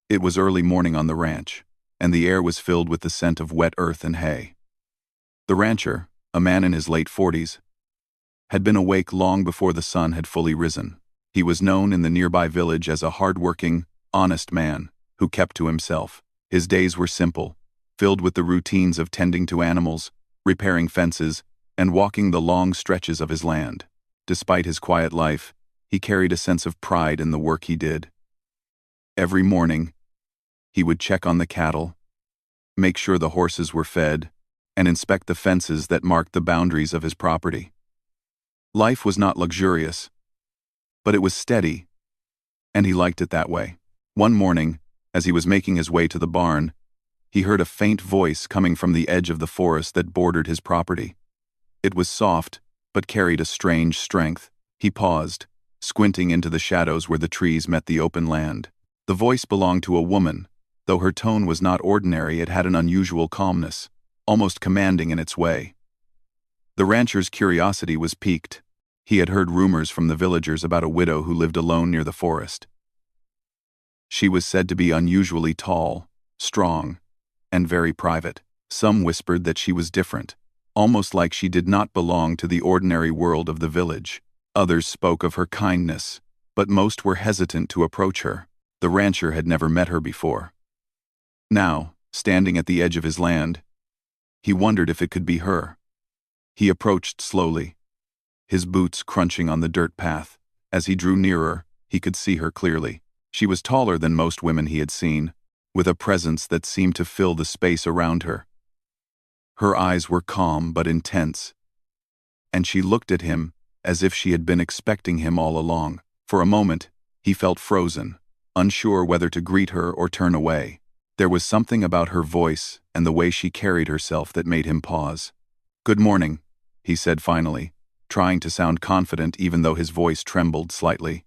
It was early morning on the ranch, and the air was filled with the scent of wet earth and hay. The rancher, a man in his late 40s, had been awake long before the sun had fully risen. He was known in the nearby village as a hard-working, honest man who kept to himself. His days were simple, filled with the routines of tending to animals, repairing fences, and walking the long stretches of his land. Despite his quiet life, he carried a sense of pride in the work he did. Every morning, he would check on the cattle, make sure the horses were fed, and inspect the fences that marked the boundaries of his property. Life was not luxurious, but it was steady, and he liked it that way. One morning, as he was making his way to the barn, he heard a faint voice coming from the edge of the forest that bordered his property. It was soft, but carried a strange strength. He paused, squinting into the shadows where the trees met the open land. The voice belonged to a woman. Though her tone was not ordinary, it had an unusual calmness, almost commanding in its way. The rancher's curiosity was piqued. He had heard rumors from the villagers about a widow who lived alone near the forest. She was said to be unusually tall, strong, and very private. Some whispered that she was different, almost like she did not belong to the ordinary world of the village. Others spoke of her kindness, but most were hesitant to approach her. The rancher had never met her before. Now, standing at the edge of his land, he wondered if it could be her. He approached slowly, his boots crunching on the dirt path. As he drew nearer, he could see her clearly. She was taller than most women he had seen, with a presence that seemed to fill the space around her. Her eyes were calm but intense, and she looked at him as if she had been expecting him all along. For a moment, he felt frozen, unsure whether to greet her or turn away. There was something about her voice and the way she carried herself that made him pause. "Good morning," he said finally, trying to sound confident even though his voice trembled slightly.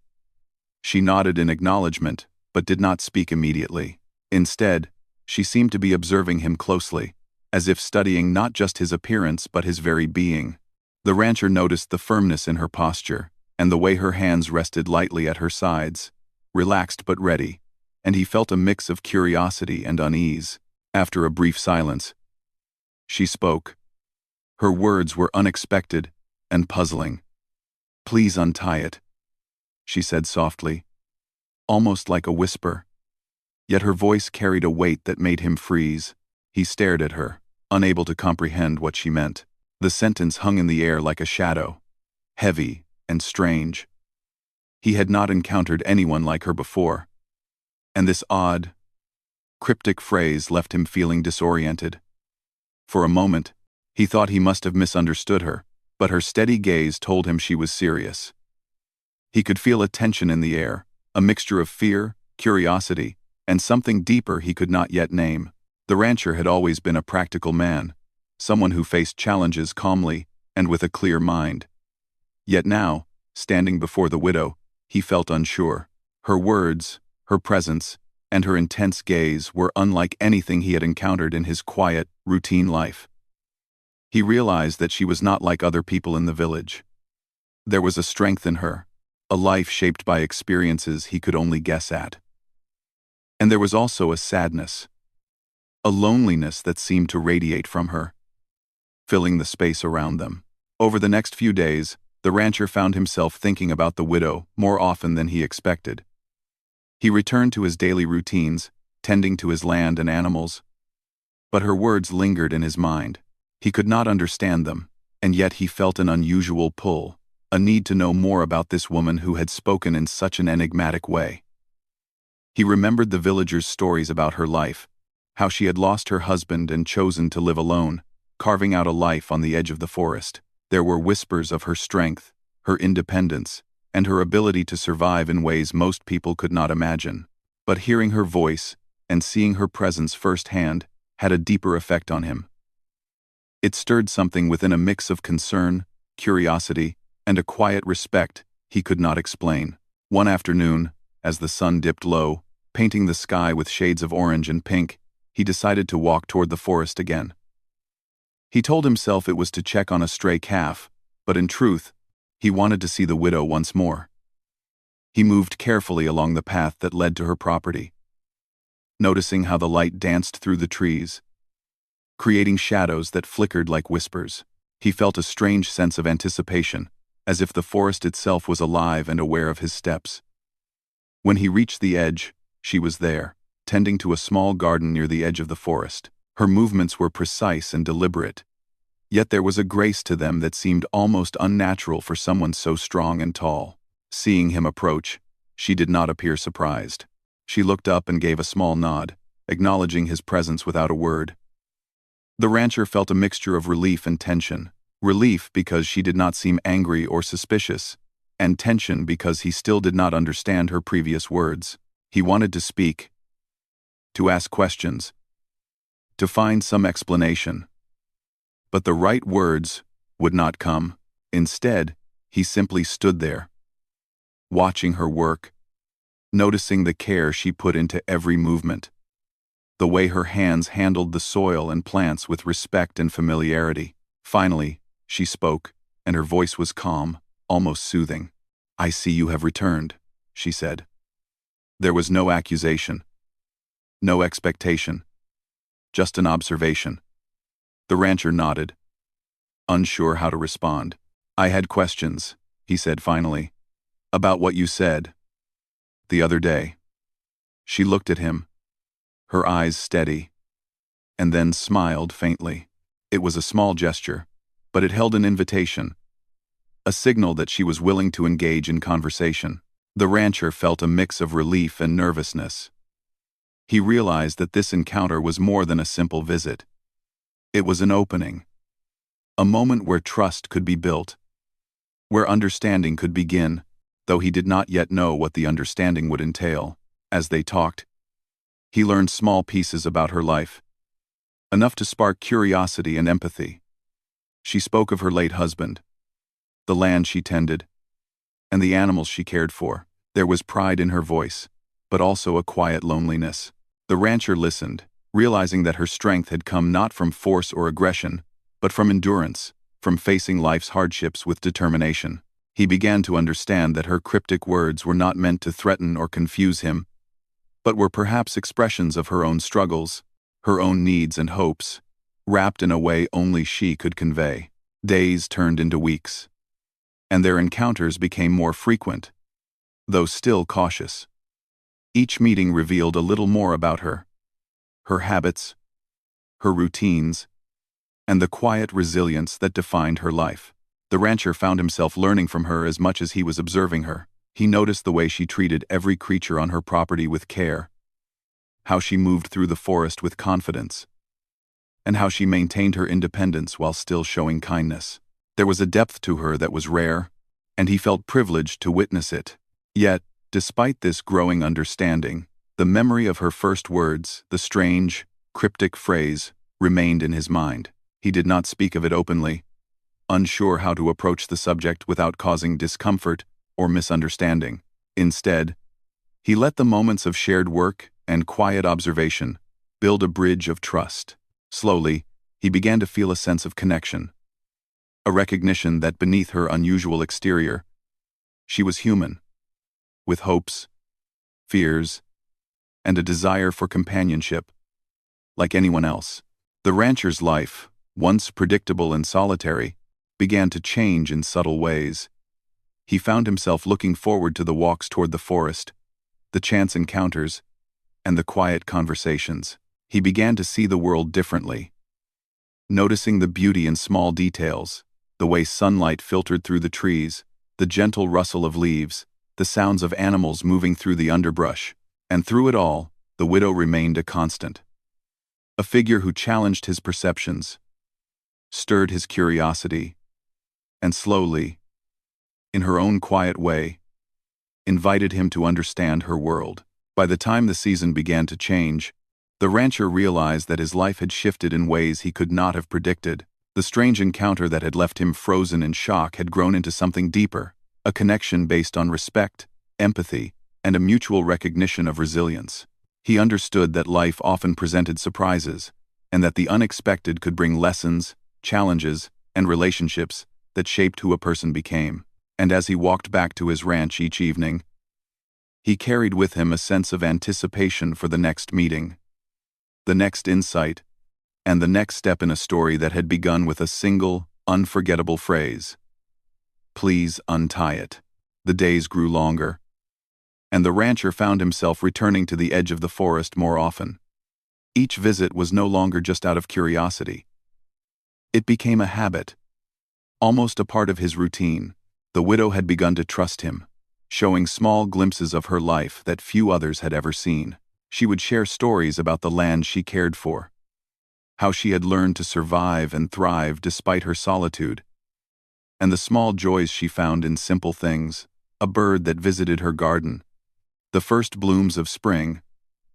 She nodded in acknowledgement, but did not speak immediately. Instead, she seemed to be observing him closely, as if studying not just his appearance but his very being. The rancher noticed the firmness in her posture, and the way her hands rested lightly at her sides, relaxed but ready, and he felt a mix of curiosity and unease. After a brief silence, she spoke. Her words were unexpected and puzzling. "Please untie it," she said softly, almost like a whisper. Yet her voice carried a weight that made him freeze. He stared at her, unable to comprehend what she meant. The sentence hung in the air like a shadow, heavy and strange. He had not encountered anyone like her before, and this odd, cryptic phrase left him feeling disoriented. For a moment, he thought he must have misunderstood her, but her steady gaze told him she was serious. He could feel a tension in the air, a mixture of fear, curiosity, and something deeper he could not yet name. The rancher had always been a practical man, someone who faced challenges calmly and with a clear mind. Yet now, standing before the widow, he felt unsure. Her words, her presence, and her intense gaze were unlike anything he had encountered in his quiet, routine life. He realized that she was not like other people in the village. There was a strength in her, a life shaped by experiences he could only guess at. And there was also a sadness, a loneliness that seemed to radiate from her, filling the space around them. Over the next few days, the rancher found himself thinking about the widow more often than he expected. He returned to his daily routines, tending to his land and animals. But her words lingered in his mind. He could not understand them, and yet he felt an unusual pull, a need to know more about this woman who had spoken in such an enigmatic way. He remembered the villagers' stories about her life, how she had lost her husband and chosen to live alone, carving out a life on the edge of the forest. There were whispers of her strength, her independence, and her ability to survive in ways most people could not imagine. But hearing her voice and seeing her presence firsthand had a deeper effect on him. It stirred something within, a mix of concern, curiosity, and a quiet respect he could not explain. One afternoon, as the sun dipped low, painting the sky with shades of orange and pink, he decided to walk toward the forest again. He told himself it was to check on a stray calf, but in truth, he wanted to see the widow once more. He moved carefully along the path that led to her property. noticing how the light danced through the trees, creating shadows that flickered like whispers. He felt a strange sense of anticipation, as if the forest itself was alive and aware of his steps. When he reached the edge, she was there, tending to a small garden near the edge of the forest. Her movements were precise and deliberate, yet there was a grace to them that seemed almost unnatural for someone so strong and tall. Seeing him approach, she did not appear surprised. She looked up and gave a small nod, acknowledging his presence without a word. The rancher felt a mixture of relief and tension. Relief because she did not seem angry or suspicious, and tension because he still did not understand her previous words. He wanted to speak, to ask questions, to find some explanation. But the right words would not come. Instead, he simply stood there, watching her work, noticing the care she put into every movement, the way her hands handled the soil and plants with respect and familiarity. Finally, she spoke, and her voice was calm, almost soothing. "I see you have returned," she said. There was no accusation, no expectation, just an observation. The rancher nodded, unsure how to respond. "I had questions," he said finally, "about what you said the other day." She looked at him, her eyes steady, and then smiled faintly. It was a small gesture, but it held an invitation, a signal that she was willing to engage in conversation. The rancher felt a mix of relief and nervousness. He realized that this encounter was more than a simple visit. It was an opening, a moment where trust could be built, where understanding could begin, though he did not yet know what the understanding would entail. As they talked, he learned small pieces about her life, enough to spark curiosity and empathy. She spoke of her late husband, the land she tended, and the animals she cared for. There was pride in her voice, but also a quiet loneliness. The rancher listened, realizing that her strength had come not from force or aggression, but from endurance, from facing life's hardships with determination. He began to understand that her cryptic words were not meant to threaten or confuse him, but were perhaps expressions of her own struggles, her own needs and hopes, wrapped in a way only she could convey. Days turned into weeks, and their encounters became more frequent, though still cautious. Each meeting revealed a little more about her habits, her routines, and the quiet resilience that defined her life. The rancher found himself learning from her as much as he was observing her. He noticed the way she treated every creature on her property with care, how she moved through the forest with confidence, and how she maintained her independence while still showing kindness. There was a depth to her that was rare, and he felt privileged to witness it. Yet, despite this growing understanding, the memory of her first words, the strange, cryptic phrase, remained in his mind. He did not speak of it openly, unsure how to approach the subject without causing discomfort or misunderstanding. Instead, he let the moments of shared work and quiet observation build a bridge of trust. Slowly, he began to feel a sense of connection, a recognition that beneath her unusual exterior, she was human, with hopes, fears, and a desire for companionship, like anyone else. The rancher's life, once predictable and solitary, began to change in subtle ways. He found himself looking forward to the walks toward the forest, the chance encounters, and the quiet conversations. He began to see the world differently, noticing the beauty in small details, the way sunlight filtered through the trees, the gentle rustle of leaves, the sounds of animals moving through the underbrush. And through it all, the widow remained a constant, a figure who challenged his perceptions, stirred his curiosity, and slowly, in her own quiet way, invited him to understand her world. By the time the season began to change, the rancher realized that his life had shifted in ways he could not have predicted. The strange encounter that had left him frozen in shock had grown into something deeper, a connection based on respect, empathy, and a mutual recognition of resilience. He understood that life often presented surprises, and that the unexpected could bring lessons, challenges, and relationships that shaped who a person became. And as he walked back to his ranch each evening, He carried with him a sense of anticipation for the next meeting, the next insight, and the next step in a story that had begun with a single, unforgettable phrase. "Please untie it." The days grew longer, and the rancher found himself returning to the edge of the forest more often. Each visit was no longer just out of curiosity. It became a habit, almost a part of his routine. The widow had begun to trust him, showing small glimpses of her life that few others had ever seen. She would share stories about the land she cared for, how she had learned to survive and thrive despite her solitude, and the small joys she found in simple things: a bird that visited her garden, the first blooms of spring,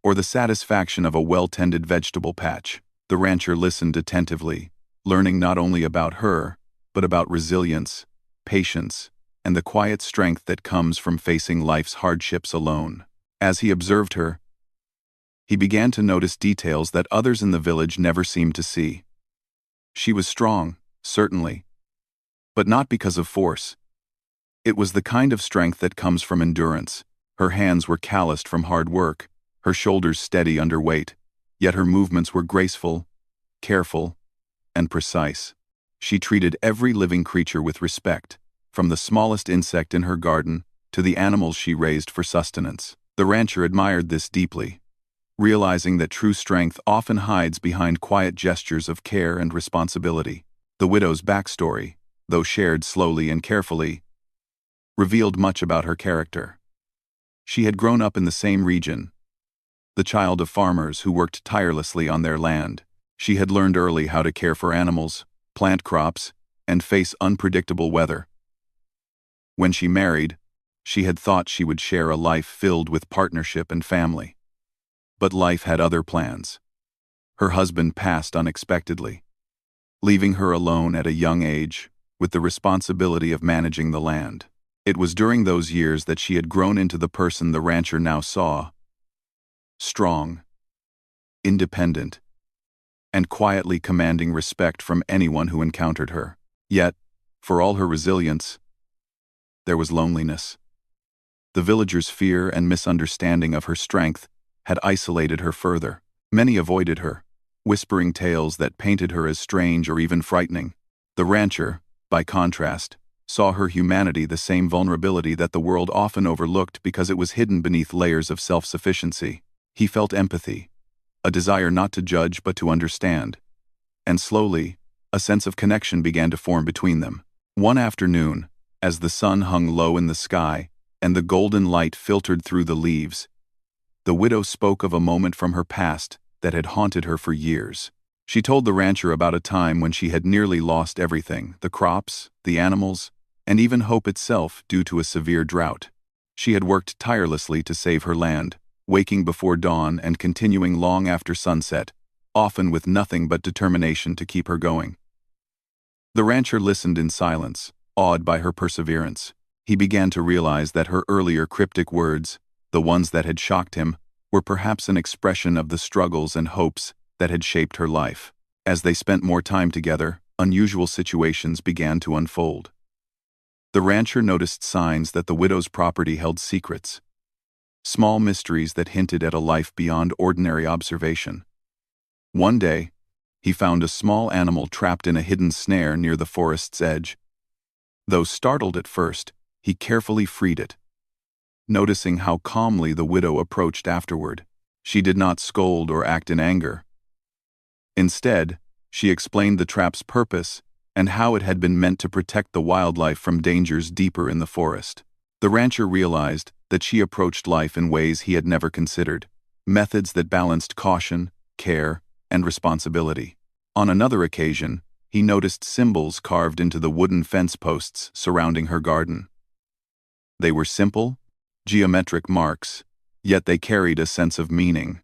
or the satisfaction of a well-tended vegetable patch. The rancher listened attentively, learning not only about her, but about resilience, patience, and the quiet strength that comes from facing life's hardships alone. As he observed her, he began to notice details that others in the village never seemed to see. She was strong, certainly, but not because of force. It was the kind of strength that comes from endurance. Her hands were calloused from hard work, her shoulders steady under weight, yet her movements were graceful, careful, and precise. She treated every living creature with respect, from the smallest insect in her garden to the animals she raised for sustenance. The rancher admired this deeply, realizing that true strength often hides behind quiet gestures of care and responsibility. The widow's backstory, though shared slowly and carefully, revealed much about her character. She had grown up in the same region, the child of farmers who worked tirelessly on their land. She had learned early how to care for animals, plant crops, and face unpredictable weather. When she married, she had thought she would share a life filled with partnership and family. But life had other plans. Her husband passed unexpectedly, leaving her alone at a young age with the responsibility of managing the land. It was during those years that she had grown into the person the rancher now saw: strong, independent, and quietly commanding respect from anyone who encountered her. Yet, for all her resilience, there was loneliness. The villagers' fear and misunderstanding of her strength had isolated her further. Many avoided her, whispering tales that painted her as strange or even frightening. The rancher, by contrast, saw her humanity, the same vulnerability that the world often overlooked because it was hidden beneath layers of self-sufficiency. He felt empathy, a desire not to judge but to understand, and slowly, a sense of connection began to form between them. One afternoon, as the sun hung low in the sky and the golden light filtered through the leaves, the widow spoke of a moment from her past that had haunted her for years. She told the rancher about a time when she had nearly lost everything: the crops, the animals, and even hope itself, due to a severe drought. She had worked tirelessly to save her land, waking before dawn and continuing long after sunset, often with nothing but determination to keep her going. The rancher listened in silence, awed by her perseverance. He began to realize that her earlier cryptic words, the ones that had shocked him, were perhaps an expression of the struggles and hopes that had shaped her life. As they spent more time together, unusual situations began to unfold. The rancher noticed signs that the widow's property held secrets, small mysteries that hinted at a life beyond ordinary observation. One day, he found a small animal trapped in a hidden snare near the forest's edge. Though startled at first, he carefully freed it. Noticing how calmly the widow approached afterward, she did not scold or act in anger. Instead, she explained the trap's purpose and how it had been meant to protect the wildlife from dangers deeper in the forest. The rancher realized that she approached life in ways he had never considered, methods that balanced caution, care, and responsibility. On another occasion, he noticed symbols carved into the wooden fence posts surrounding her garden. They were simple, geometric marks, yet they carried a sense of meaning.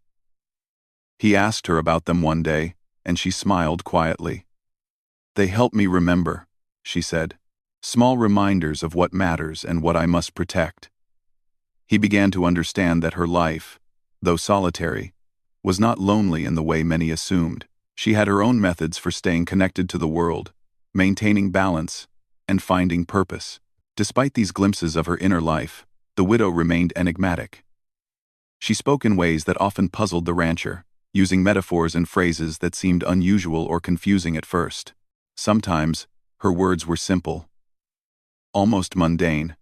He asked her about them one day, and she smiled quietly. "They help me remember," she said. "Small reminders of what matters and what I must protect." He began to understand that her life, though solitary, was not lonely in the way many assumed. She had her own methods for staying connected to the world, maintaining balance, and finding purpose. Despite these glimpses of her inner life, the widow remained enigmatic. She spoke in ways that often puzzled the rancher, using metaphors and phrases that seemed unusual or confusing at first. Sometimes, her words were simple, almost mundane,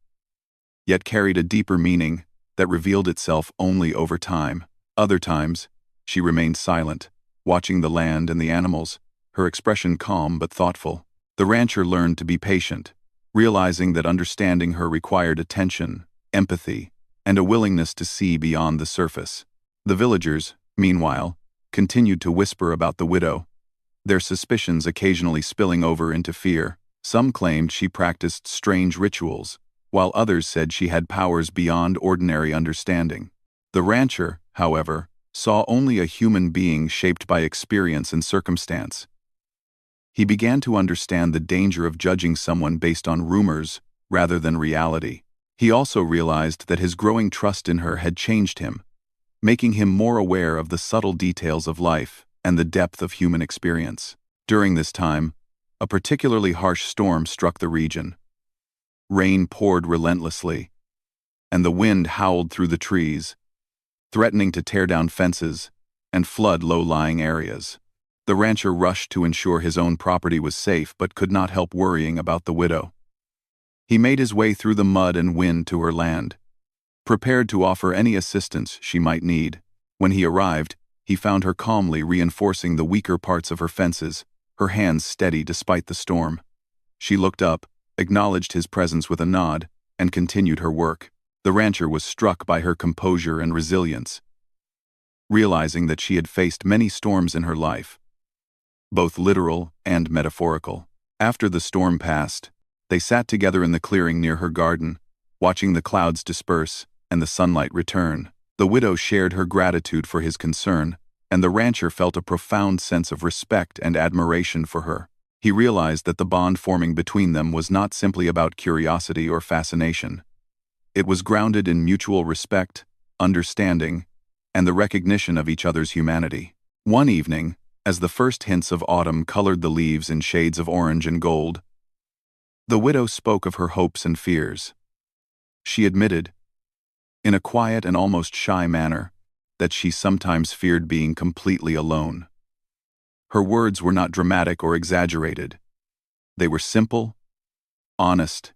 yet carried a deeper meaning that revealed itself only over time. Other times, she remained silent, watching the land and the animals, her expression calm but thoughtful. The rancher learned to be patient, realizing that understanding her required attention, empathy, and a willingness to see beyond the surface. The villagers, meanwhile, continued to whisper about the widow, their suspicions occasionally spilling over into fear. Some claimed she practiced strange rituals, while others said she had powers beyond ordinary understanding. The rancher, however, saw only a human being shaped by experience and circumstance. He began to understand the danger of judging someone based on rumors rather than reality. He also realized that his growing trust in her had changed him, making him more aware of the subtle details of life and the depth of human experience. During this time, a particularly harsh storm struck the region. Rain poured relentlessly, and the wind howled through the trees, threatening to tear down fences and flood low-lying areas. The rancher rushed to ensure his own property was safe but could not help worrying about the widow. He made his way through the mud and wind to her land, prepared to offer any assistance she might need. When he arrived, he found her calmly reinforcing the weaker parts of her fences, her hands steady despite the storm. She looked up, acknowledged his presence with a nod, and continued her work. The rancher was struck by her composure and resilience, realizing that she had faced many storms in her life, both literal and metaphorical. After the storm passed, they sat together in the clearing near her garden, watching the clouds disperse and the sunlight return. The widow shared her gratitude for his concern, and the rancher felt a profound sense of respect and admiration for her. He realized that the bond forming between them was not simply about curiosity or fascination. It was grounded in mutual respect, understanding, and the recognition of each other's humanity. One evening, as the first hints of autumn colored the leaves in shades of orange and gold, the widow spoke of her hopes and fears. She admitted, in a quiet and almost shy manner, that she sometimes feared being completely alone. Her words were not dramatic or exaggerated. They were simple, honest,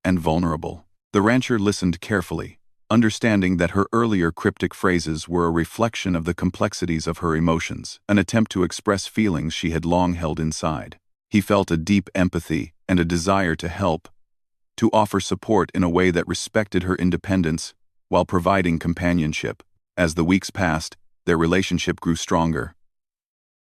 and vulnerable. The rancher listened carefully, understanding that her earlier cryptic phrases were a reflection of the complexities of her emotions, an attempt to express feelings she had long held inside. He felt a deep empathy and a desire to help, to offer support in a way that respected her independence while providing companionship. As the weeks passed, their relationship grew stronger,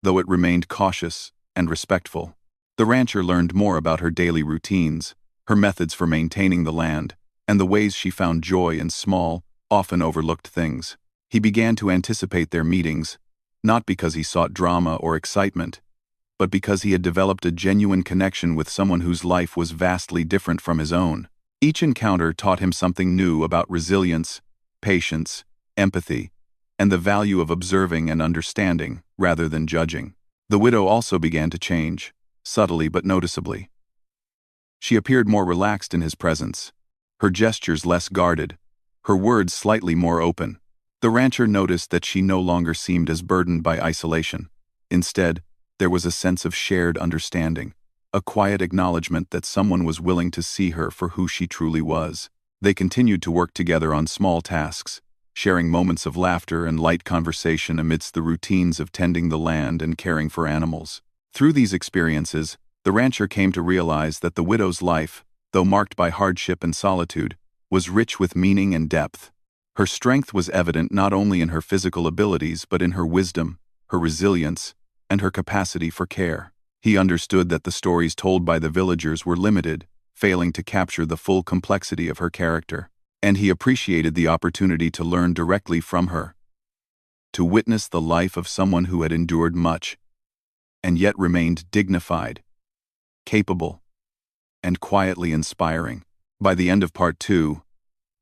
though it remained cautious and respectful. The rancher learned more about her daily routines, her methods for maintaining the land, and the ways she found joy in small, often overlooked things. He began to anticipate their meetings, not because he sought drama or excitement, but because he had developed a genuine connection with someone whose life was vastly different from his own. Each encounter taught him something new about resilience, patience, empathy, and the value of observing and understanding rather than judging. The widow also began to change, subtly but noticeably. She appeared more relaxed in his presence, her gestures less guarded, her words slightly more open. The rancher noticed that she no longer seemed as burdened by isolation. Instead, there was a sense of shared understanding, a quiet acknowledgement that someone was willing to see her for who she truly was. They continued to work together on small tasks, sharing moments of laughter and light conversation amidst the routines of tending the land and caring for animals. Through these experiences, the rancher came to realize that the widow's life, though marked by hardship and solitude, was rich with meaning and depth. Her strength was evident not only in her physical abilities but in her wisdom, her resilience, and her capacity for care. He understood that the stories told by the villagers were limited, failing to capture the full complexity of her character, and he appreciated the opportunity to learn directly from her, to witness the life of someone who had endured much, and yet remained dignified, capable, and quietly inspiring. By the end of Part 2,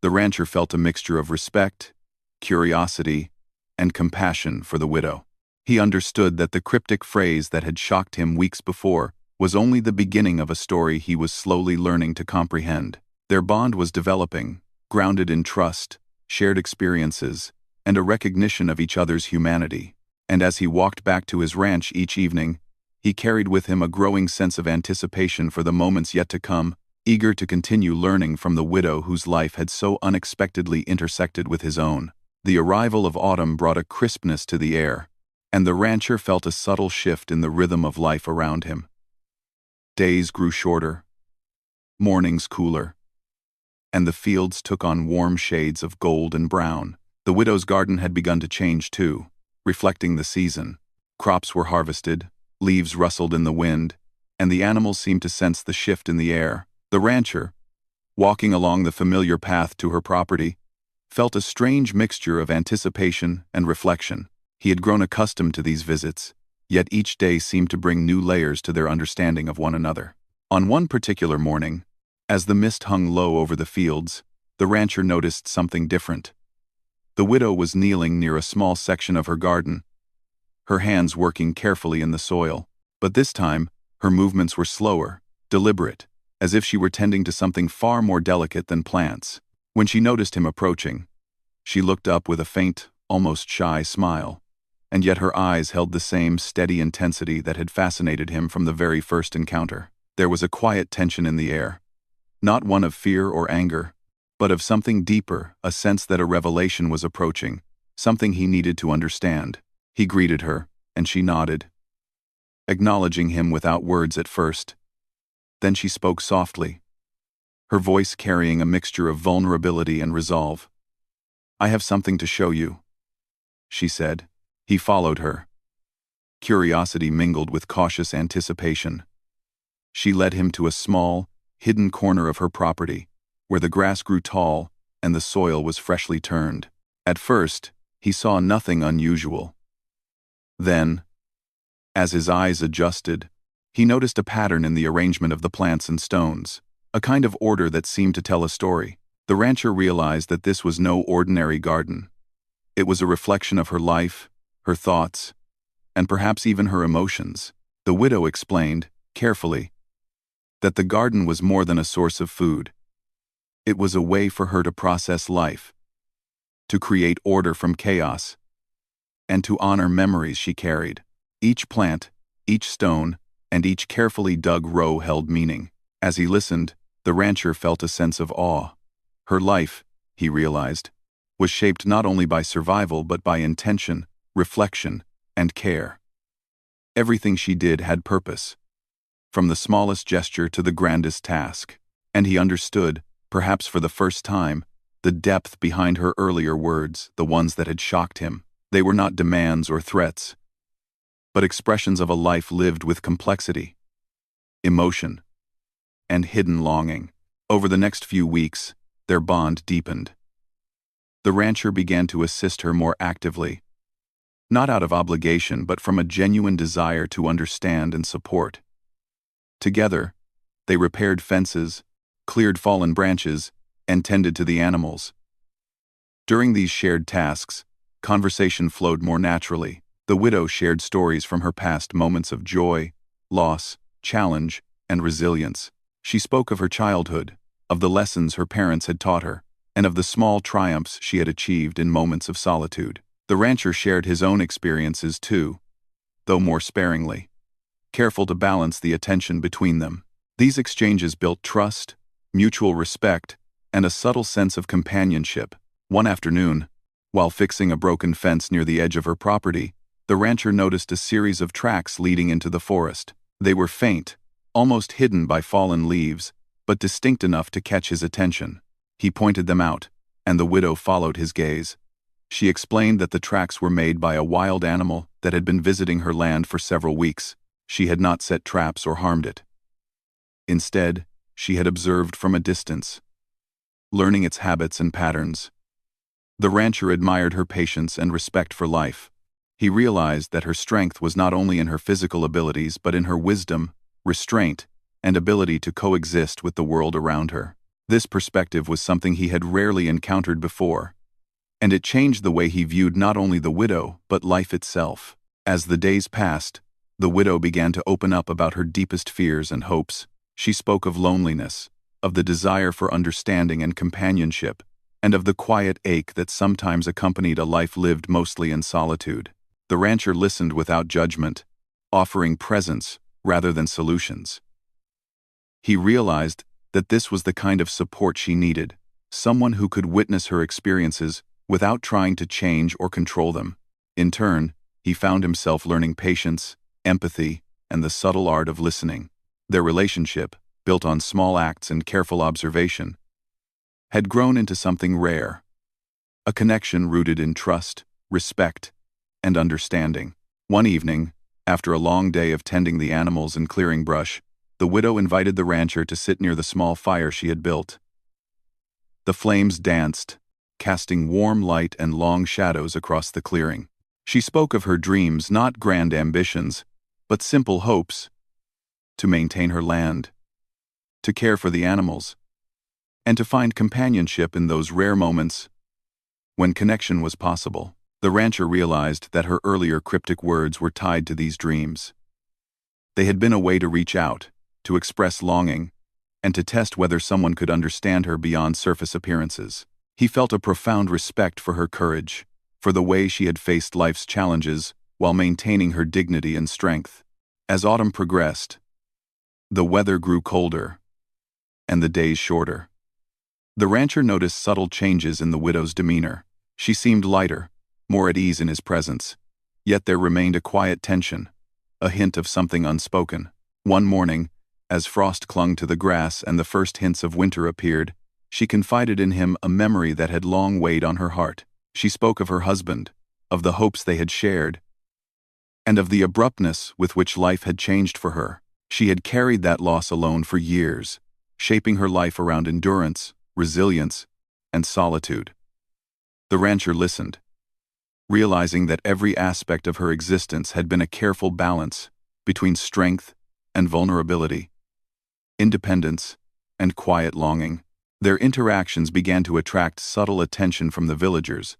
the rancher felt a mixture of respect, curiosity, and compassion for the widow. He understood that the cryptic phrase that had shocked him weeks before was only the beginning of a story he was slowly learning to comprehend. Their bond was developing, grounded in trust, shared experiences, and a recognition of each other's humanity. And as he walked back to his ranch each evening, he carried with him a growing sense of anticipation for the moments yet to come, eager to continue learning from the widow whose life had so unexpectedly intersected with his own. The arrival of autumn brought a crispness to the air, and the rancher felt a subtle shift in the rhythm of life around him. Days grew shorter, mornings cooler, and the fields took on warm shades of gold and brown. The widow's garden had begun to change too, reflecting the season. Crops were harvested, leaves rustled in the wind, and the animals seemed to sense the shift in the air. The rancher, walking along the familiar path to her property, felt a strange mixture of anticipation and reflection. He had grown accustomed to these visits, yet each day seemed to bring new layers to their understanding of one another. On one particular morning, as the mist hung low over the fields, the rancher noticed something different. The widow was kneeling near a small section of her garden, her hands working carefully in the soil. But this time, her movements were slower, deliberate, as if she were tending to something far more delicate than plants. When she noticed him approaching, she looked up with a faint, almost shy smile, and yet her eyes held the same steady intensity that had fascinated him from the very first encounter. There was a quiet tension in the air, not one of fear or anger, but of something deeper, a sense that a revelation was approaching, something he needed to understand. He greeted her, and she nodded, acknowledging him without words at first. Then she spoke softly, her voice carrying a mixture of vulnerability and resolve. "I have something to show you," she said. He followed her, curiosity mingled with cautious anticipation. She led him to a small, hidden corner of her property, where the grass grew tall and the soil was freshly turned. At first, he saw nothing unusual. Then, as his eyes adjusted, he noticed a pattern in the arrangement of the plants and stones, a kind of order that seemed to tell a story. The rancher realized that this was no ordinary garden. It was a reflection of her life, her thoughts, and perhaps even her emotions. The widow explained, carefully, that the garden was more than a source of food. It was a way for her to process life, to create order from chaos, and to honor memories she carried. Each plant, each stone, and each carefully dug row held meaning. As he listened, the rancher felt a sense of awe. Her life, he realized, was shaped not only by survival but by intention, reflection, and care. Everything she did had purpose, from the smallest gesture to the grandest task. And he understood, perhaps for the first time, the depth behind her earlier words, the ones that had shocked him. They were not demands or threats, but expressions of a life lived with complexity, emotion, and hidden longing. Over the next few weeks, their bond deepened. The rancher began to assist her more actively, not out of obligation but from a genuine desire to understand and support. Together, they repaired fences, cleared fallen branches, and tended to the animals. During these shared tasks, conversation flowed more naturally. The widow shared stories from her past, moments of joy, loss, challenge, and resilience. She spoke of her childhood, of the lessons her parents had taught her, and of the small triumphs she had achieved in moments of solitude. The rancher shared his own experiences too, though more sparingly, careful to balance the attention between them. These exchanges built trust, mutual respect, and a subtle sense of companionship. One afternoon, while fixing a broken fence near the edge of her property, the rancher noticed a series of tracks leading into the forest. They were faint, almost hidden by fallen leaves, but distinct enough to catch his attention. He pointed them out, and the widow followed his gaze. She explained that the tracks were made by a wild animal that had been visiting her land for several weeks. She had not set traps or harmed it. Instead, she had observed from a distance, learning its habits and patterns. The rancher admired her patience and respect for life. He realized that her strength was not only in her physical abilities but in her wisdom, restraint, and ability to coexist with the world around her. This perspective was something he had rarely encountered before, and it changed the way he viewed not only the widow but life itself. As the days passed, the widow began to open up about her deepest fears and hopes. She spoke of loneliness, of the desire for understanding and companionship, and of the quiet ache that sometimes accompanied a life lived mostly in solitude. The rancher listened without judgment, offering presence rather than solutions. He realized that this was the kind of support she needed, someone who could witness her experiences without trying to change or control them. In turn, he found himself learning patience, empathy, and the subtle art of listening. Their relationship, built on small acts and careful observation, had grown into something rare, a connection rooted in trust, respect, and understanding. One evening, after a long day of tending the animals and clearing brush, the widow invited the rancher to sit near the small fire she had built. The flames danced, casting warm light and long shadows across the clearing. She spoke of her dreams, not grand ambitions, but simple hopes: to maintain her land, to care for the animals, and to find companionship in those rare moments when connection was possible. The rancher realized that her earlier cryptic words were tied to these dreams. They had been a way to reach out, to express longing, and to test whether someone could understand her beyond surface appearances. He felt a profound respect for her courage, for the way she had faced life's challenges while maintaining her dignity and strength. As autumn progressed, the weather grew colder, and the days shorter. The rancher noticed subtle changes in the widow's demeanor. She seemed lighter, more at ease in his presence, yet there remained a quiet tension, a hint of something unspoken. One morning, as frost clung to the grass and the first hints of winter appeared, she confided in him a memory that had long weighed on her heart. She spoke of her husband, of the hopes they had shared, and of the abruptness with which life had changed for her. She had carried that loss alone for years, shaping her life around endurance, resilience, and solitude. The rancher listened, realizing that every aspect of her existence had been a careful balance between strength and vulnerability, independence and quiet longing. Their interactions began to attract subtle attention from the villagers,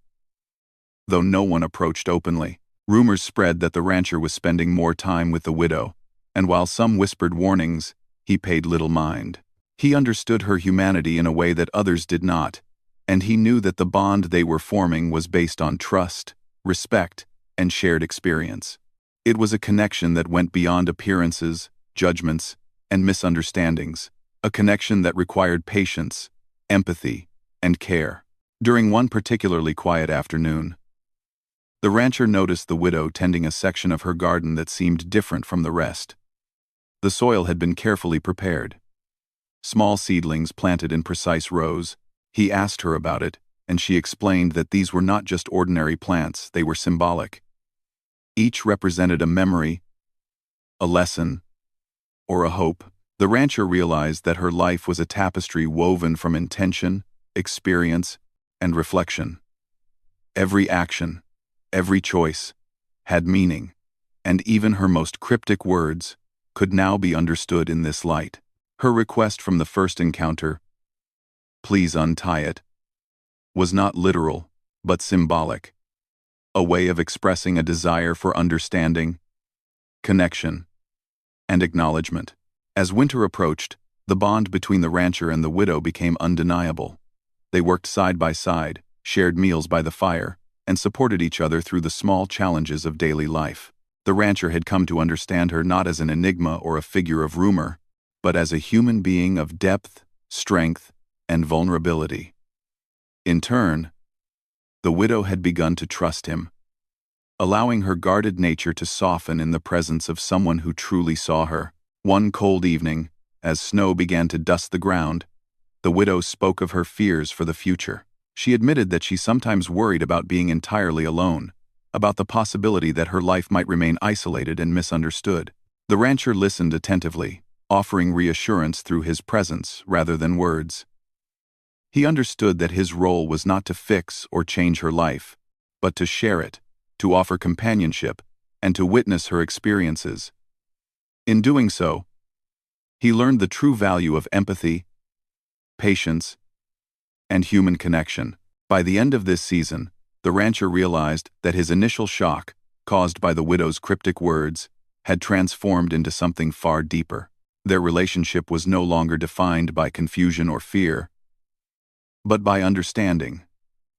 though no one approached openly. Rumors spread that the rancher was spending more time with the widow, and while some whispered warnings, he paid little mind. He understood her humanity in a way that others did not, and he knew that the bond they were forming was based on trust, respect, and shared experience. It was a connection that went beyond appearances, judgments, and misunderstandings, a connection that required patience, empathy, and care. During one particularly quiet afternoon, the rancher noticed the widow tending a section of her garden that seemed different from the rest. The soil had been carefully prepared, small seedlings planted in precise rows. He asked her about it, and she explained that these were not just ordinary plants, they were symbolic. Each represented a memory, a lesson, or a hope. The rancher realized that her life was a tapestry woven from intention, experience, and reflection. Every action, every choice, had meaning, and even her most cryptic words could now be understood in this light. Her request from the first encounter, "Please untie it," was not literal, but symbolic, a way of expressing a desire for understanding, connection, and acknowledgement. As winter approached, the bond between the rancher and the widow became undeniable. They worked side by side, shared meals by the fire, and supported each other through the small challenges of daily life. The rancher had come to understand her not as an enigma or a figure of rumor, but as a human being of depth, strength, and vulnerability. In turn, the widow had begun to trust him, allowing her guarded nature to soften in the presence of someone who truly saw her. One cold evening, as snow began to dust the ground, the widow spoke of her fears for the future. She admitted that she sometimes worried about being entirely alone, about the possibility that her life might remain isolated and misunderstood. The rancher listened attentively, offering reassurance through his presence rather than words. He understood that his role was not to fix or change her life, but to share it, to offer companionship, and to witness her experiences. In doing so, he learned the true value of empathy, patience, and human connection. By the end of this season, the rancher realized that his initial shock, caused by the widow's cryptic words, had transformed into something far deeper. Their relationship was no longer defined by confusion or fear, but by understanding,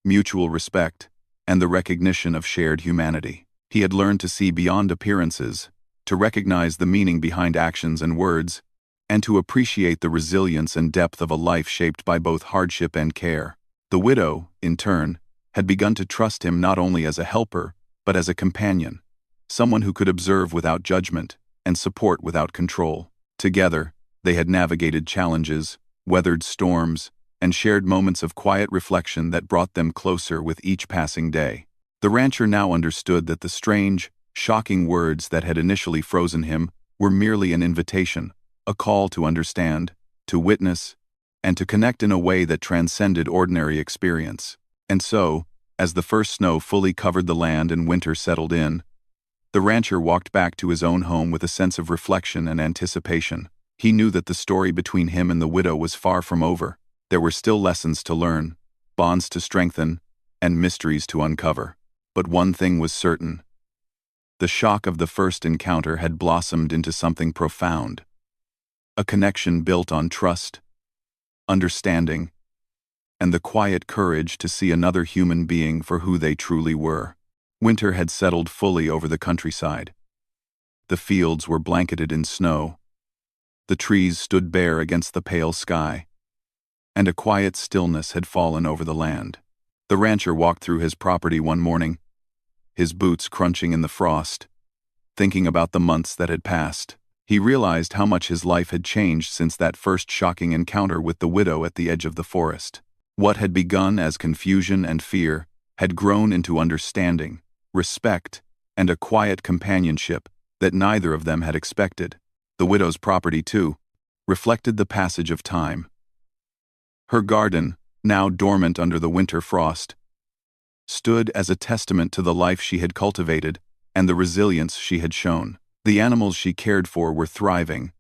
mutual respect, and the recognition of shared humanity. He had learned to see beyond appearances, to recognize the meaning behind actions and words, and to appreciate the resilience and depth of a life shaped by both hardship and care. The widow, in turn, had begun to trust him not only as a helper, but as a companion, someone who could observe without judgment and support without control. Together, they had navigated challenges, weathered storms, and shared moments of quiet reflection that brought them closer with each passing day. The rancher now understood that the strange, shocking words that had initially frozen him were merely an invitation, a call to understand, to witness, and to connect in a way that transcended ordinary experience. And so, as the first snow fully covered the land and winter settled in, the rancher walked back to his own home with a sense of reflection and anticipation. He knew that the story between him and the widow was far from over. There were still lessons to learn, bonds to strengthen, and mysteries to uncover. But one thing was certain. The shock of the first encounter had blossomed into something profound. A connection built on trust, understanding, and the quiet courage to see another human being for who they truly were. Winter had settled fully over the countryside. The fields were blanketed in snow. The trees stood bare against the pale sky, and a quiet stillness had fallen over the land. The rancher walked through his property one morning, his boots crunching in the frost, thinking about the months that had passed. He realized how much his life had changed since that first shocking encounter with the widow at the edge of the forest. What had begun as confusion and fear had grown into understanding, respect, and a quiet companionship that neither of them had expected. The widow's property, too, reflected the passage of time. Her garden, now dormant under the winter frost, stood as a testament to the life she had cultivated and the resilience she had shown. The animals she cared for were thriving,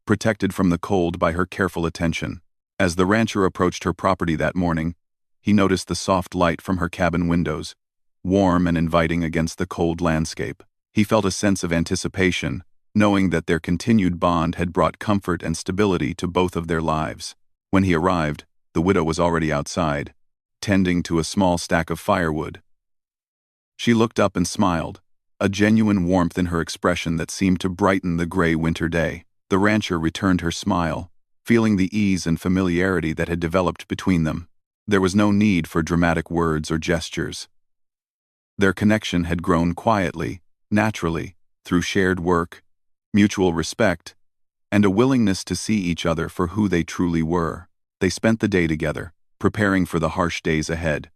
protected from the cold by her careful attention. As the rancher approached her property that morning, he noticed the soft light from her cabin windows, warm and inviting against the cold landscape. He felt a sense of anticipation, knowing that their continued bond had brought comfort and stability to both of their lives. When he arrived, the widow was already outside, tending to a small stack of firewood. She looked up and smiled, a genuine warmth in her expression that seemed to brighten the gray winter day. The rancher returned her smile, feeling the ease and familiarity that had developed between them. There was no need for dramatic words or gestures. Their connection had grown quietly, naturally, through shared work, mutual respect, and a willingness to see each other for who they truly were. They spent the day together, preparing for the harsh days ahead.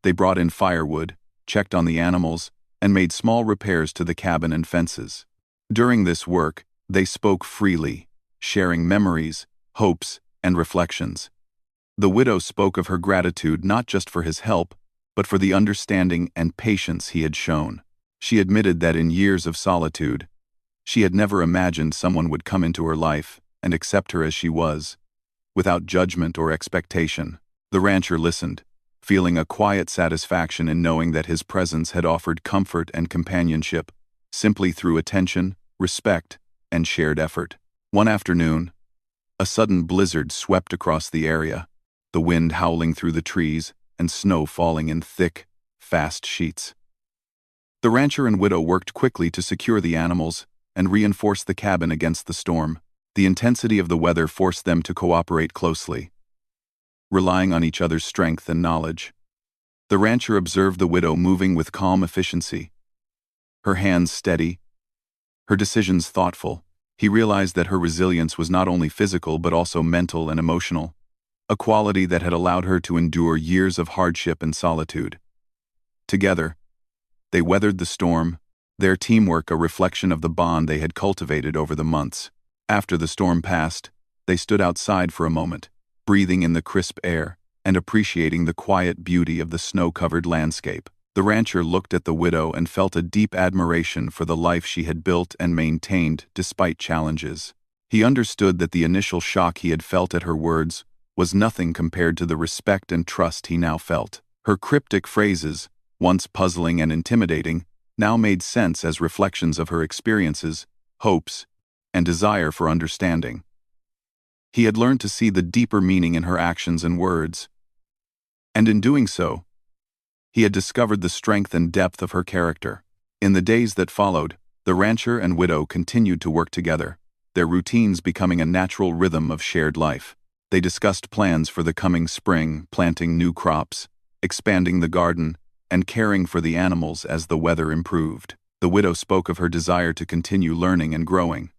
They brought in firewood, checked on the animals, and made small repairs to the cabin and fences. During this work, they spoke freely, sharing memories, hopes, and reflections. The widow spoke of her gratitude not just for his help, but for the understanding and patience he had shown. She admitted that in years of solitude, she had never imagined someone would come into her life and accept her as she was, without judgment or expectation. The rancher listened, feeling a quiet satisfaction in knowing that his presence had offered comfort and companionship, simply through attention, respect, and shared effort. One afternoon, a sudden blizzard swept across the area, the wind howling through the trees and snow falling in thick, fast sheets. The rancher and widow worked quickly to secure the animals and reinforce the cabin against the storm. The intensity of the weather forced them to cooperate closely, relying on each other's strength and knowledge. The rancher observed the widow moving with calm efficiency, her hands steady, her decisions thoughtful. He realized that her resilience was not only physical but also mental and emotional, a quality that had allowed her to endure years of hardship and solitude. Together, they weathered the storm, their teamwork a reflection of the bond they had cultivated over the months. After the storm passed, they stood outside for a moment, breathing in the crisp air and appreciating the quiet beauty of the snow-covered landscape. The rancher looked at the widow and felt a deep admiration for the life she had built and maintained despite challenges. He understood that the initial shock he had felt at her words was nothing compared to the respect and trust he now felt. Her cryptic phrases, once puzzling and intimidating, now made sense as reflections of her experiences, hopes, and desire for understanding. He had learned to see the deeper meaning in her actions and words, And in doing so, he had discovered the strength and depth of her character. In the days that followed, the rancher and widow continued to work together, their routines becoming a natural rhythm of shared life. They discussed plans for the coming spring, planting new crops, expanding the garden, and caring for the animals as the weather improved. The widow spoke of her desire to continue learning and growing,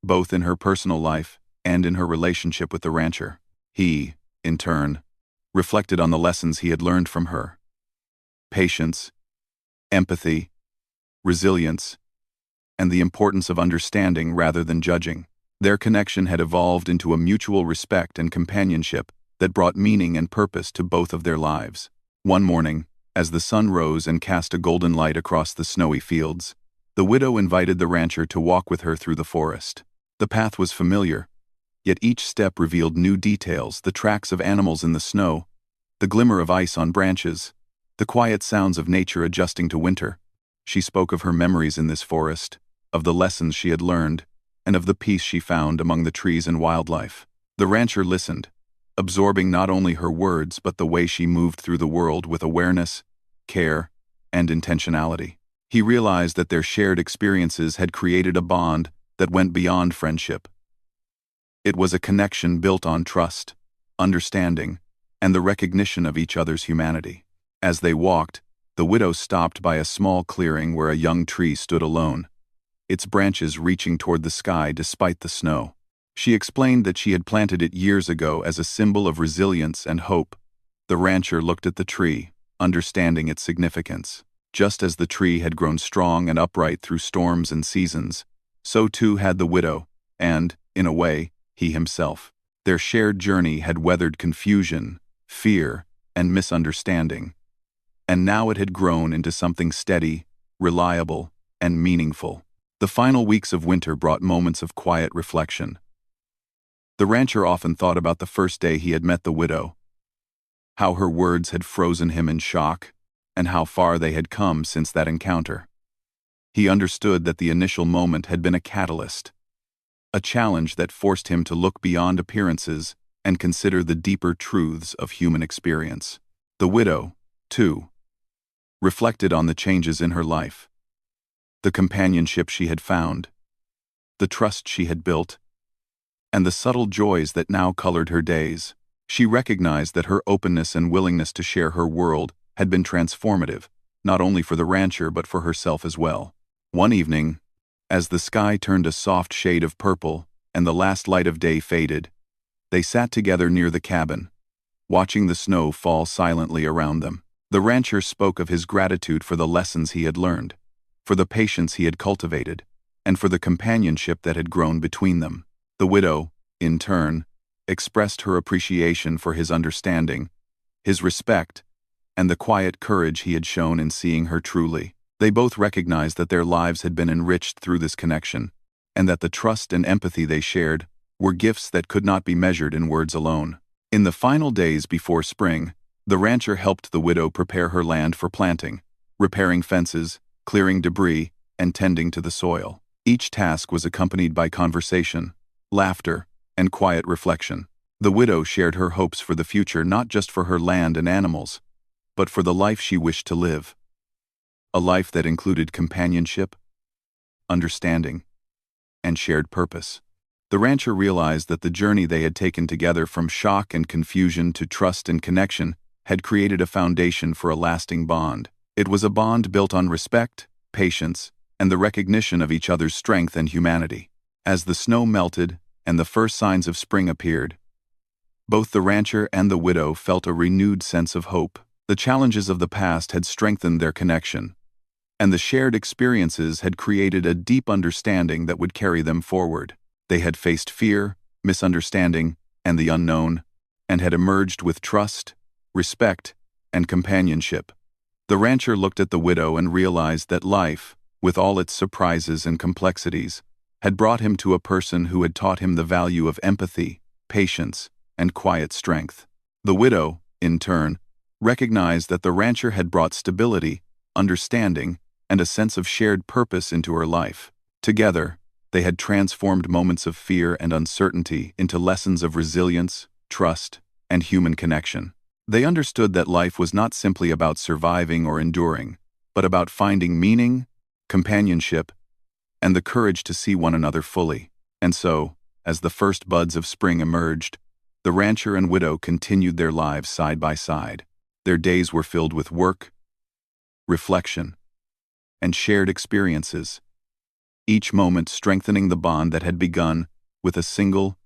both in her personal life and in her relationship with the rancher. He, in turn, reflected on the lessons he had learned from her: patience, empathy, resilience, and the importance of understanding rather than judging. Their connection had evolved into a mutual respect and companionship that brought meaning and purpose to both of their lives. One morning, as the sun rose and cast a golden light across the snowy fields, the widow invited the rancher to walk with her through the forest. The path was familiar, yet each step revealed new details: the tracks of animals in the snow, the glimmer of ice on branches, the quiet sounds of nature adjusting to winter. She spoke of her memories in this forest, of the lessons she had learned, and of the peace she found among the trees and wildlife. The rancher listened, absorbing not only her words but the way she moved through the world with awareness, care, and intentionality. He realized that their shared experiences had created a bond that went beyond friendship. It was a connection built on trust, understanding, and the recognition of each other's humanity. As they walked, the widow stopped by a small clearing where a young tree stood alone, its branches reaching toward the sky despite the snow. She explained that she had planted it years ago as a symbol of resilience and hope. The rancher looked at the tree, understanding its significance. Just as the tree had grown strong and upright through storms and seasons, so too had the widow, and, in a way, he himself. Their shared journey had weathered confusion, fear, and misunderstanding, and now it had grown into something steady, reliable, and meaningful. The final weeks of winter brought moments of quiet reflection. The rancher often thought about the first day he had met the widow, how her words had frozen him in shock, and how far they had come since that encounter. He understood that the initial moment had been a catalyst, a challenge that forced him to look beyond appearances and consider the deeper truths of human experience. The widow, too, reflected on the changes in her life, the companionship she had found, the trust she had built, and the subtle joys that now colored her days. She recognized that her openness and willingness to share her world had been transformative, not only for the rancher but for herself as well. One evening, as the sky turned a soft shade of purple and the last light of day faded, they sat together near the cabin, watching the snow fall silently around them. The rancher spoke of his gratitude for the lessons he had learned, for the patience he had cultivated, and for the companionship that had grown between them. The widow, in turn, expressed her appreciation for his understanding, his respect, and the quiet courage he had shown in seeing her truly. They both recognized that their lives had been enriched through this connection, and that the trust and empathy they shared were gifts that could not be measured in words alone. In the final days before spring, the rancher helped the widow prepare her land for planting, repairing fences, clearing debris, and tending to the soil. Each task was accompanied by conversation, laughter, and quiet reflection. The widow shared her hopes for the future, not just for her land and animals, but for the life she wished to live. A life that included companionship, understanding, and shared purpose. The rancher realized that the journey they had taken together, from shock and confusion to trust and connection, had created a foundation for a lasting bond. It was a bond built on respect, patience, and the recognition of each other's strength and humanity. As the snow melted and the first signs of spring appeared, both the rancher and the widow felt a renewed sense of hope. The challenges of the past had strengthened their connection, and the shared experiences had created a deep understanding that would carry them forward. They had faced fear, misunderstanding, and the unknown, and had emerged with trust, respect, and companionship. The rancher looked at the widow and realized that life, with all its surprises and complexities, had brought him to a person who had taught him the value of empathy, patience, and quiet strength. The widow, in turn, recognized that the rancher had brought stability, understanding, and a sense of shared purpose into her life. Together, they had transformed moments of fear and uncertainty into lessons of resilience, trust, and human connection. They understood that life was not simply about surviving or enduring, but about finding meaning, companionship, and the courage to see one another fully. And so, as the first buds of spring emerged, the rancher and widow continued their lives side by side. Their days were filled with work, reflection, and shared experiences, each moment strengthening the bond that had begun with a single,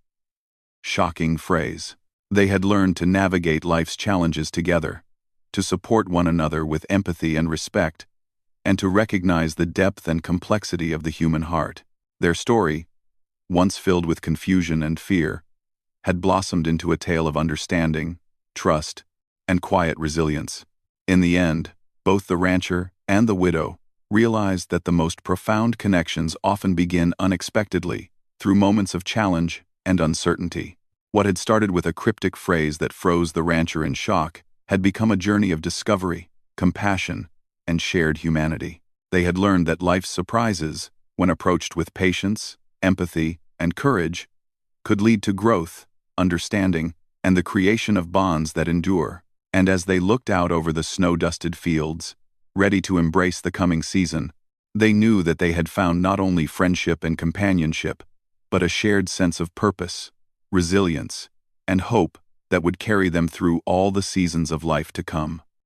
shocking phrase. They had learned to navigate life's challenges together, to support one another with empathy and respect, and to recognize the depth and complexity of the human heart. Their story, once filled with confusion and fear, had blossomed into a tale of understanding, trust, and quiet resilience. In the end, both the rancher and the widow realized that the most profound connections often begin unexpectedly, through moments of challenge and uncertainty. What had started with a cryptic phrase that froze the rancher in shock had become a journey of discovery, compassion, and shared humanity. They had learned that life's surprises, when approached with patience, empathy, and courage, could lead to growth, understanding, and the creation of bonds that endure. And as they looked out over the snow-dusted fields, ready to embrace the coming season, they knew that they had found not only friendship and companionship, but a shared sense of purpose, resilience, and hope that would carry them through all the seasons of life to come.